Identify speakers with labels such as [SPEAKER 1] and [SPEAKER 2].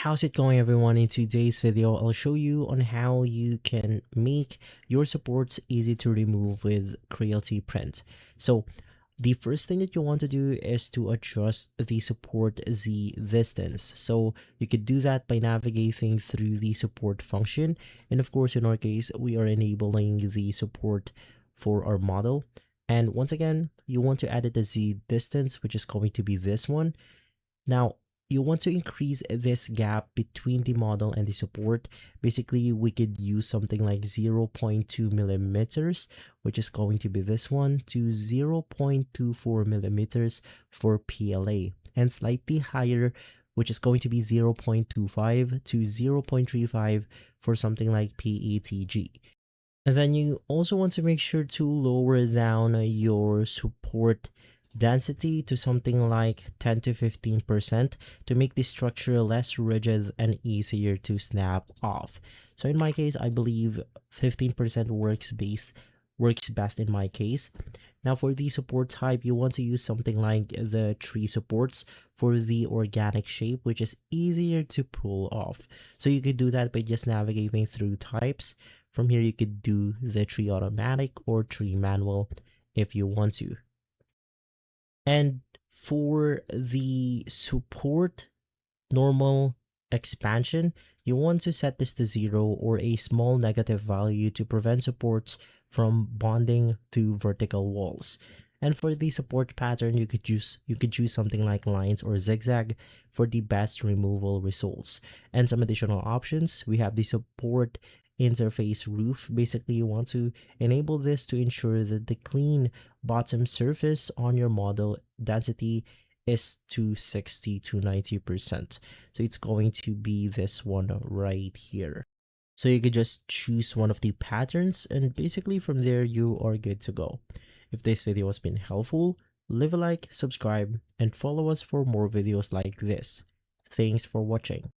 [SPEAKER 1] How's it going, everyone? In today's video, I'll show you on how you can make your supports easy to remove with Creality Print. So the first thing that you want to do is to adjust the support Z distance. So you could do that by navigating through the support function. And of course, in our case, we are enabling the support for our model. And once again, you want to edit the Z distance, which is going to be this one. Now, you want to increase this gap between the model and the support. Basically, we could use something like 0.2 millimeters, which is going to be this one, to 0.24 millimeters for PLA, and slightly higher, which is going to be 0.25 to 0.35 for something like PETG. And then you also want to make sure to lower down your support density to something like 10 to 15% to make the structure less rigid and easier to snap off. So in my case, I believe 15% works best in my case. Now for the support type, you want to use something like the tree supports for the organic shape, which is easier to pull off. So you could do that by just navigating through types. From here, you could do the tree automatic or tree manual if you want to. And for the support normal expansion, you want to set this to 0 or a small negative value to prevent supports from bonding to vertical walls. And for the support pattern, you could choose something like lines or zigzag for the best removal results. And some additional options, we have the support interface roof. Basically, you want to enable this to ensure that the clean bottom surface on your model density is to 60 to 90%. So it's going to be this one right here. So you could just choose one of the patterns, and basically from there you are good to go. If this video has been helpful, leave a like, subscribe, and follow us for more videos like this. Thanks for watching.